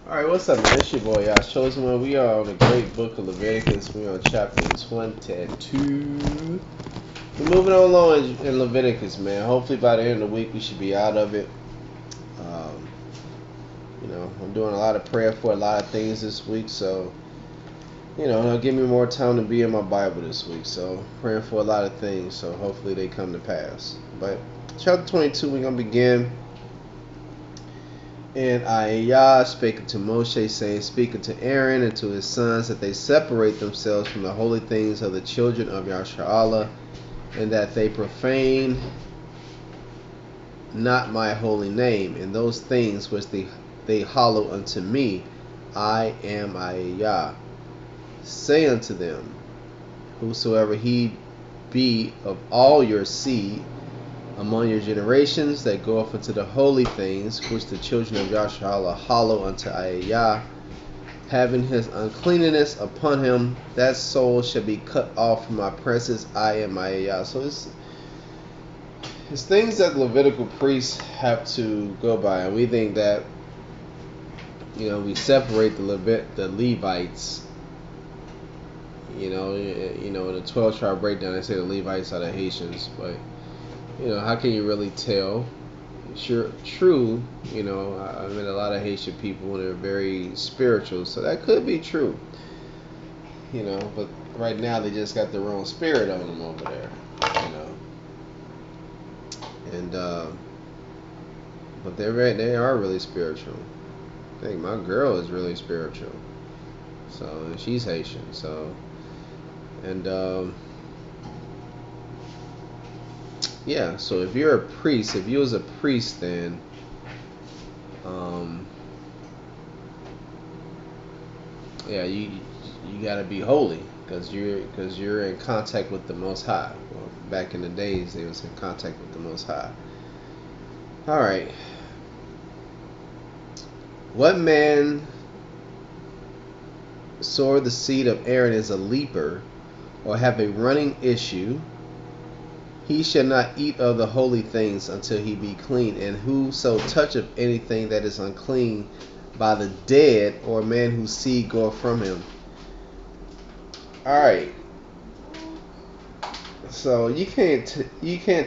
Alright, what's up, man? It's your boy, y'all. Chosen One. We are on the great book of Leviticus. We're on chapter 22. We're moving on along in Leviticus, man. Hopefully by the end of the week we should be out of it. Um, I'm doing a lot of prayer for a lot of things this week, so, it'll give me more time to be in my Bible this week. So, praying for a lot of things, so hopefully they come to pass. But, chapter 22, we're going to begin. And Yah spake unto Moshe, saying, Speak unto Aaron and to his sons, that they separate themselves from the holy things of the children of Yasharallah, and that they profane not my holy name, and those things which they hallow unto me. I am Yah. Say unto them, Whosoever he be of all your seed, among your generations that go up into the holy things which the children of Yasharallah hallow unto Yah, having his uncleanness upon him, that soul shall be cut off from my presence. I am Yah. So it's things that Levitical priests have to go by, and we think that we separate the Levites. In the 12 tribe breakdown, they say the Levites are the Haitians, but how can you really tell? True, I met a lot of Haitian people and they're very spiritual, so that could be true. But right now they just got their own spirit on them over there, And but they are really spiritual. I think my girl is really spiritual. So she's Haitian, so yeah, so if you're a priest, if you was a priest, then you gotta be holy because you're in contact with the Most High. Well, back in the days, they was in contact with the Most High. All right. What man sore the seed of Aaron is a leper, or have a running issue? He shall not eat of the holy things until he be clean, and whoso toucheth anything that is unclean by the dead, or a man whose seed goeth from him. Alright. So you can't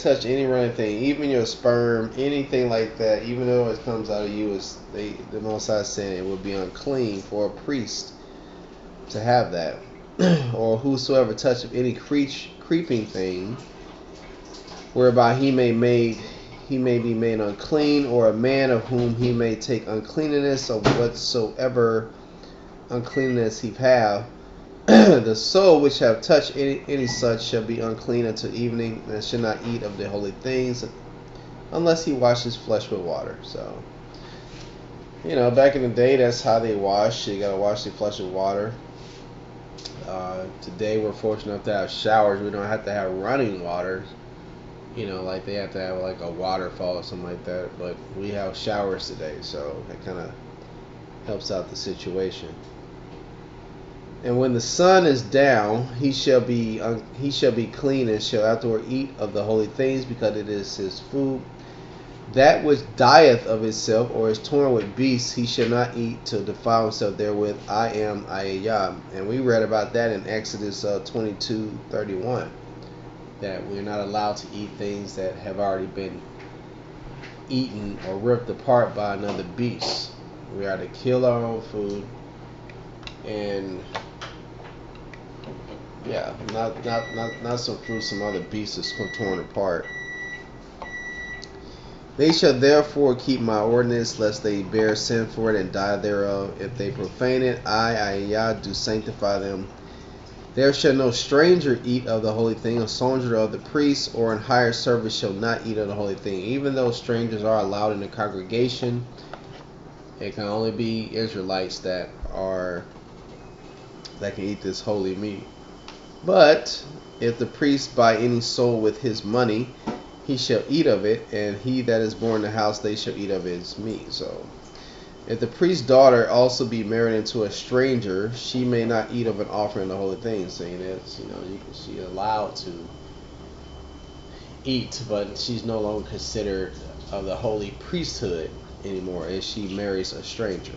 touch any running thing, even your sperm, anything like that, even though it comes out of you, the Most High saying it would be unclean for a priest to have that. Or whosoever toucheth any creeping thing, whereby he may be made unclean, or a man of whom he may take uncleanness of whatsoever uncleanness he have. The soul which have touched any such shall be unclean until evening, and shall not eat of the holy things, unless he washes flesh with water. So, back in the day, that's how they wash. You gotta wash the flesh with water. Today, we're fortunate enough to have showers. We don't have to have running water. Like they have to have like a waterfall or something like that. But we have showers today, so that kind of helps out the situation. And when the sun is down, he shall be clean, and shall afterward eat of the holy things, because it is his food. That which dieth of itself, or is torn with beasts, he shall not eat to defile himself therewith. I am Yah. And we read about that in Exodus 22:31. That we're not allowed to eat things that have already been eaten or ripped apart by another beast. We are to kill our own food, and not some fruit some other beast is torn apart. They shall therefore keep my ordinance, lest they bear sin for it and die thereof. If they profane it, I Yah, do sanctify them. There shall no stranger eat of the holy thing. A soldier of the priest or in higher service shall not eat of the holy thing. Even though strangers are allowed in the congregation, it can only be Israelites that can eat this holy meat. But if the priest buy any soul with his money, he shall eat of it, and he that is born in the house, they shall eat of his meat. So, if the priest's daughter also be married into a stranger, she may not eat of an offering of the holy things. Saying that she's allowed to eat, but she's no longer considered of the holy priesthood anymore, as she marries a stranger.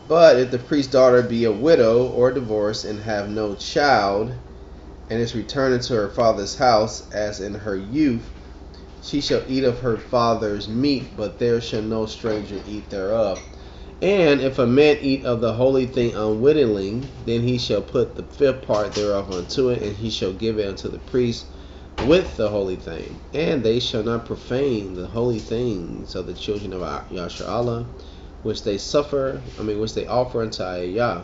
But if the priest's daughter be a widow or divorced and have no child, and is returned into her father's house as in her youth, she shall eat of her father's meat, but there shall no stranger eat thereof. And if a man eat of the holy thing unwittingly, then he shall put the fifth part thereof unto it, and he shall give it unto the priest with the holy thing. And they shall not profane the holy things of the children of Yasharallah, which they offer unto Ayah,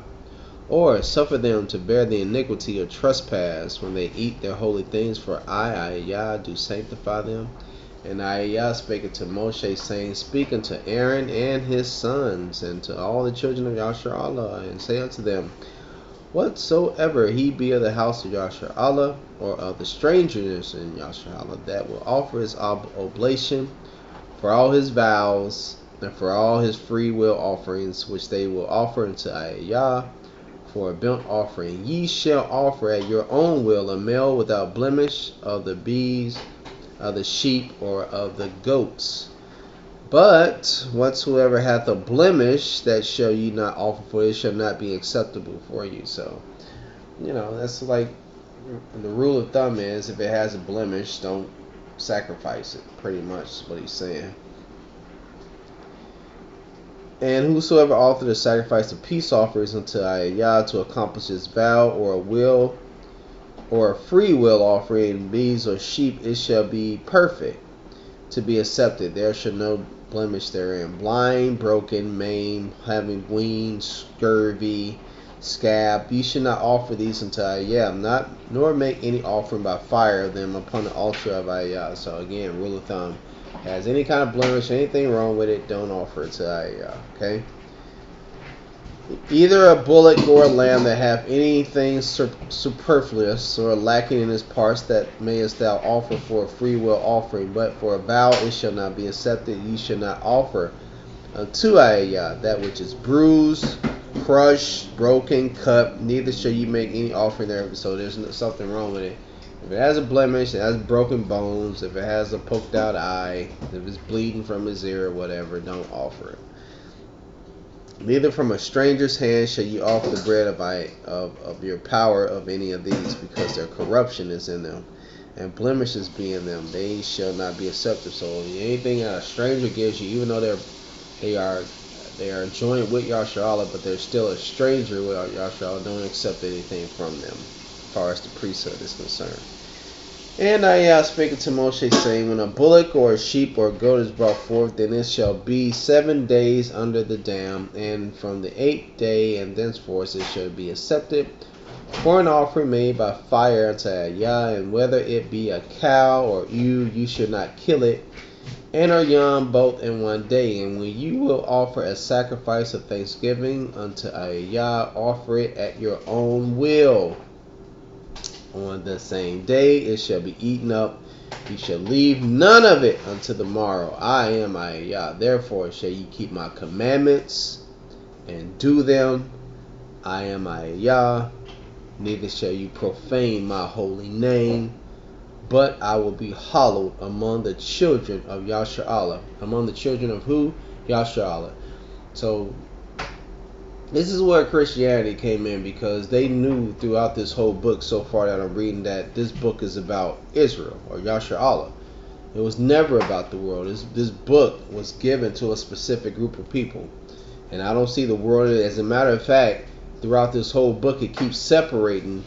or suffer them to bear the iniquity of trespass when they eat their holy things, for I, Ayah, do sanctify them. And Ayah spake unto Moshe, saying, Speak unto Aaron and his sons, and to all the children of Yasharallah, and say unto them, Whatsoever he be of the house of Yasharallah, or of the strangers in Yasharallah, that will offer his oblation for all his vows, and for all his free will offerings, which they will offer unto Ayah, for a burnt offering, ye shall offer at your own will a male without blemish of the bees, of the sheep, or of the goats. But whatsoever hath a blemish, that shall ye not offer, for it shall not be acceptable for you. So, that's like the rule of thumb is, if it has a blemish, don't sacrifice it. Pretty much is what he's saying. And whosoever offered a sacrifice of peace offerings unto Ayah to accomplish his vow, or a will, or a free will offering, bees or sheep, it shall be perfect to be accepted. There shall no blemish therein. Blind, broken, maimed, having weaned, scurvy, scab, ye should not offer these unto Ayah, nor make any offering by fire of them upon the altar of Ayah. So again, rule of thumb, has any kind of blemish, anything wrong with it, don't offer it to Ayah. Okay? Either a bullock or a lamb that have anything superfluous or lacking in its parts, that mayest thou offer for a free will offering, but for a vow it shall not be accepted. Ye shall not offer unto Ayah that which is bruised, crushed, broken, cut, neither shall ye make any offering there. So there's something wrong with it. If it has a blemish, it has broken bones, if it has a poked out eye, if it's bleeding from his ear or whatever, don't offer it. Neither from a stranger's hand shall ye offer the bread of your power of any of these, because their corruption is in them, and blemishes be in them. They shall not be accepted. So anything that a stranger gives you, even though they are joined with Yasharallah, but they're still a stranger with Yasharallah, don't accept anything from them, as far as the priesthood is concerned. And I spake to Moshe, saying, When a bullock or a sheep or a goat is brought forth, then it shall be 7 days under the dam, and from the 8th day and thenceforth it shall be accepted for an offering made by fire unto Ayah. And whether it be a cow or ewe, you shall not kill it, and or young both in 1 day. And when you will offer a sacrifice of thanksgiving unto Ayah, offer it at your own will. On the same day it shall be eaten up. You shall leave none of it unto the morrow. I am Ayah. Therefore shall ye keep my commandments and do them. I am Ayah. Neither shall you profane my holy name, but I will be hallowed among the children of Yasharallah. Among the children of who? Yasharallah. So this is where Christianity came in, because they knew throughout this whole book so far that I'm reading that this book is about Israel, or Yasharallah. It was never about the world. This book was given to a specific group of people. And I don't see the world. As a matter of fact, throughout this whole book, it keeps separating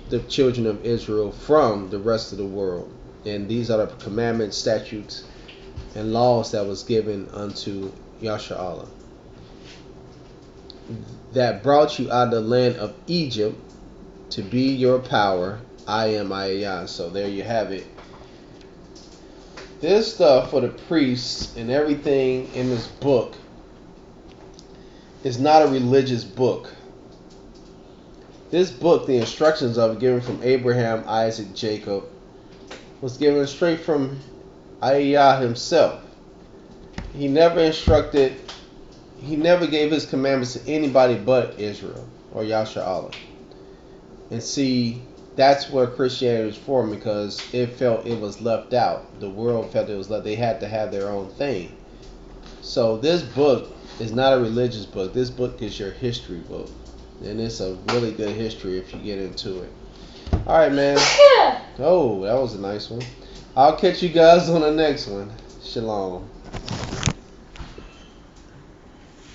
the children of Israel from the rest of the world. And these are the commandments, statutes, and laws that was given unto Yasharallah, that brought you out of the land of Egypt to be your power. I am Ayah. So there you have it. This stuff for the priests and everything in this book is not a religious book. This book, the instructions of it, given from Abraham, Isaac, Jacob, was given straight from Ayah himself. He never gave his commandments to anybody but Israel or Yasharallah. And see, that's where Christianity was formed, because it felt it was left out. The world felt it was left. They had to have their own thing. So this book It's not a religious book. This book is your history book, and it's a really good history if you get into it. All right, man. Oh, that was a nice one. I'll catch you guys on the next one. Shalom.